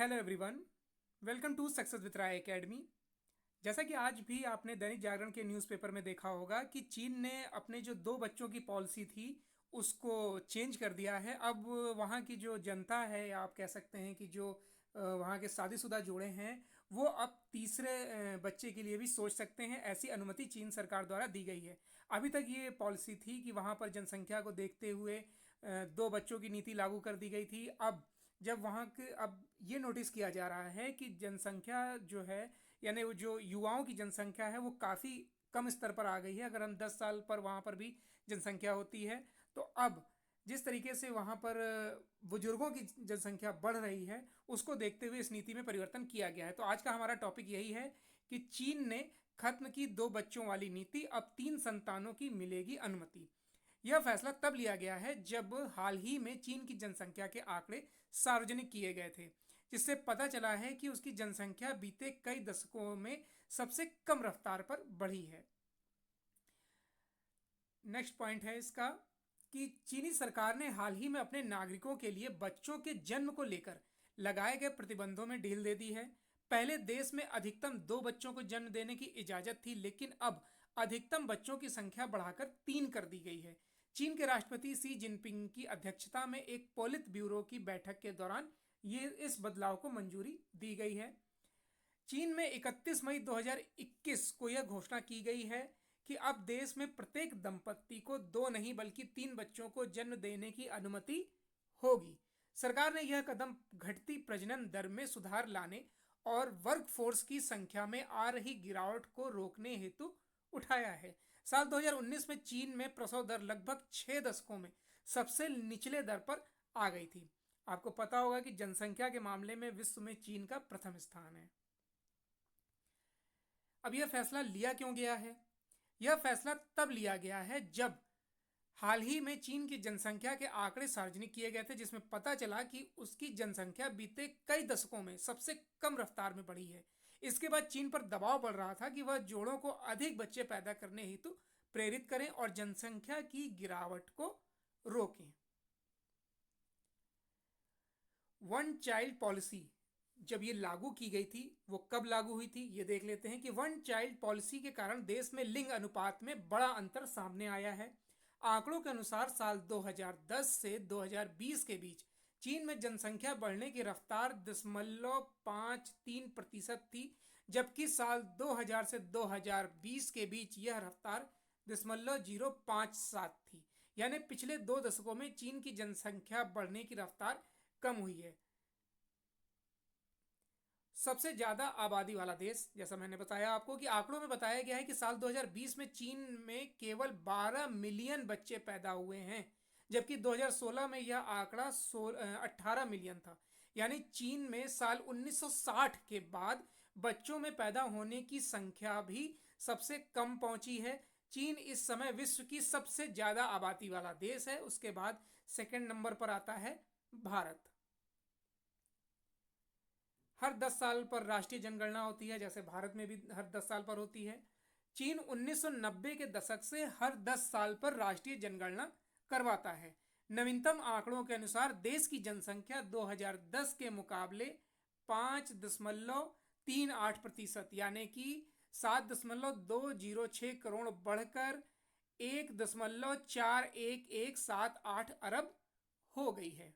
Hello everyone, welcome to success with Rai academy. जैसा कि आज भी आपने दैनिक जागरण के न्यूज़पेपर में देखा होगा कि चीन ने अपने जो दो बच्चों की पॉलिसी थी उसको चेंज कर दिया है। अब वहाँ की जो जनता है, या आप कह सकते हैं कि जो वहाँ के शादीशुदा जोड़े हैं, वो अब तीसरे बच्चे के लिए भी सोच सकते हैं। ऐसी अनुमति चीन सरकार द्वारा दी गई है। अभी तक ये पॉलिसी थी कि वहाँ पर जनसंख्या को देखते हुए दो बच्चों की नीति लागू कर दी गई थी। अब जब वहाँ के अब ये नोटिस किया जा रहा है कि जनसंख्या जो है, यानी वो जो युवाओं की जनसंख्या है, वो काफ़ी कम स्तर पर आ गई है। अगर हम 10 साल पर वहाँ पर भी जनसंख्या होती है, तो अब जिस तरीके से वहाँ पर बुजुर्गों की जनसंख्या बढ़ रही है, उसको देखते हुए इस नीति में परिवर्तन किया गया है। तो आज का हमारा टॉपिक यही है कि चीन ने खत्म की दो बच्चों वाली नीति, अब 3 संतानों की मिलेगी अनुमति। यह फैसला तब लिया गया है जब हाल ही में चीन की जनसंख्या के आंकड़े सार्वजनिक किए गए थे, जिससे पता चला है कि उसकी जनसंख्या बीते कई दशकों में सबसे कम रफ्तार पर बढ़ी है। नेक्स्ट पॉइंट है इसका कि चीनी सरकार ने हाल ही में अपने नागरिकों के लिए बच्चों के जन्म को लेकर लगाए गए प्रतिबंधों में ढील दे दी है। पहले देश में अधिकतम 2 बच्चों को जन्म देने की इजाजत थी, लेकिन अब अधिकतम बच्चों की संख्या बढ़ाकर 3 कर दी गई है। चीन के राष्ट्रपति सी जिनपिंग की अध्यक्षता में एक पोलित ब्यूरो की बैठक के दौरान ये इस बदलाव को मंजूरी दी गई है। चीन में 31 मई 2021 को यह घोषणा की गई है कि अब देश में प्रत्येक दंपत्ति को 2 नहीं बल्कि 3 बच्चों को जन्म देने की अनुमति होगी। सरकार ने यह कदम घटती प्रजनन दर में सुधार लाने और वर्कफोर्स की संख्या में आ रही गिरावट को रोकने हेतु उठाया है। साल 2019 में चीन में प्रसव दर लगभग 6 दशकों में सबसे निचले दर पर आ गई थी। आपको पता होगा कि जनसंख्या के मामले में विश्व में चीन का प्रथम स्थान है। अब यह फैसला लिया क्यों गया है? यह फैसला तब लिया गया है जब हाल ही में चीन की जनसंख्या के आंकड़े सार्वजनिक किए गए थे, जिसमें पता चला कि उसकी जनसंख्या बीते कई दशकों में सबसे कम रफ्तार में बढ़ी है। इसके बाद चीन पर दबाव बढ़ रहा था कि वह जोड़ों को अधिक बच्चे पैदा करने हेतु प्रेरित करें और जनसंख्या की गिरावट को रोकें। वन चाइल्ड पॉलिसी जब ये लागू की गई थी, वो कब लागू हुई थी ये देख लेते हैं कि वन चाइल्ड पॉलिसी के कारण देश में लिंग अनुपात में बड़ा अंतर सामने आया है। आंकड़ों के अनुसार साल 2010 से 2020 के बीच चीन में जनसंख्या बढ़ने की रफ्तार 0.53% थी, जबकि साल 2000 से 2020 के बीच यह रफ्तार 0.57 थी। यानी पिछले 2 दशकों में चीन की जनसंख्या बढ़ने की रफ्तार कम हुई है। सबसे ज्यादा आबादी वाला देश, जैसा मैंने बताया आपको कि आंकड़ों में बताया गया है कि साल 2020 में चीन में केवल 12 मिलियन बच्चे पैदा हुए हैं, जबकि 2016 में यह आंकड़ा 18 मिलियन था। यानी चीन में साल 1960 के बाद बच्चों में पैदा होने की संख्या भी सबसे कम पहुंची है। चीन इस समय विश्व की सबसे ज्यादा आबादी वाला देश है। उसके बाद सेकंड नंबर पर आता है भारत। हर 10 साल पर राष्ट्रीय जनगणना होती है, जैसे भारत में भी हर 10 साल पर होती है। चीन 1990 के दशक से हर 10 साल पर राष्ट्रीय जनगणना करवाता है। नवीनतम आंकड़ों के अनुसार देश की जनसंख्या 2010 के मुकाबले 5.38% यानी कि 7.206 करोड़ बढ़कर 1.41178 अरब हो गई है।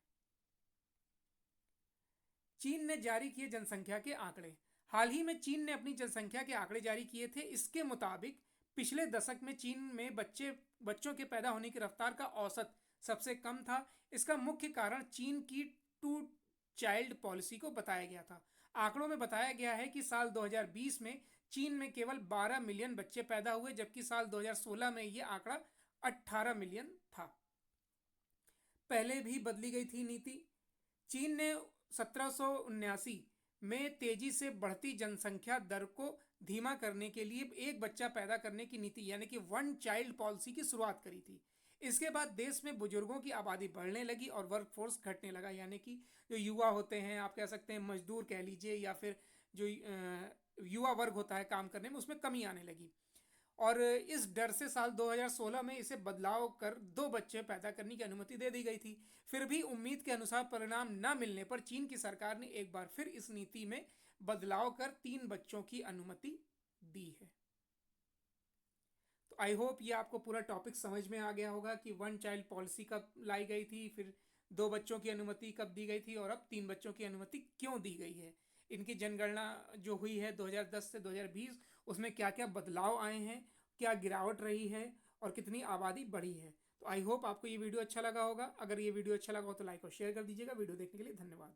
चीन ने जारी किए जनसंख्या के आंकड़े। हाल ही में चीन ने अपनी जनसंख्या के आंकड़े जारी किए थे। इसके मुताबिक पिछले दशक में चीन में बच्चों के पैदा होने की रफ्तार का औसत सबसे कम था। इसका मुख्य कारण चीन की टू चाइल्ड पॉलिसी को बताया गया था। आंकड़ों में बताया गया है कि साल 2020 में चीन में केवल 12 मिलियन बच्चे पैदा हुए, जबकि साल 2016 में यह आंकड़ा 18 मिलियन था। पहले भी बदली गई थी नीति। चीन ने 1779 में तेजी से बढ़ती जनसंख्या दर को धीमा करने के लिए एक बच्चा पैदा करने की नीति यानी कि वन चाइल्ड पॉलिसी की शुरुआत करी थी। इसके बाद देश में बुजुर्गों की आबादी बढ़ने लगी और वर्कफोर्स घटने लगा, यानी कि जो युवा होते हैं, आप कह सकते हैं मजदूर कह लीजिए, या फिर जो युवा वर्ग होता है काम करने में, उसमें कमी आने लगी। और इस डर से साल 2016 में इसे बदलाव कर 2 बच्चे पैदा करने की अनुमति दे दी गई थी। फिर भी उम्मीद के अनुसार परिणाम न मिलने पर चीन की सरकार ने एक बार फिर इस नीति में बदलाव कर 3 बच्चों की अनुमति दी है। तो आई होप ये आपको पूरा टॉपिक समझ में आ गया होगा कि 1 चाइल्ड पॉलिसी कब लाई गई थी, फिर 2 बच्चों की अनुमति कब दी गई थी और अब 3 बच्चों की अनुमति क्यों दी गई है। इनकी जनगणना जो हुई है 2010 से 2020, उसमें क्या क्या बदलाव आए हैं, क्या गिरावट रही है और कितनी आबादी बढ़ी है। तो आई होप आपको ये वीडियो अच्छा लगा होगा। अगर ये वीडियो अच्छा लगा हो तो लाइक और शेयर कर दीजिएगा। वीडियो देखने के लिए धन्यवाद।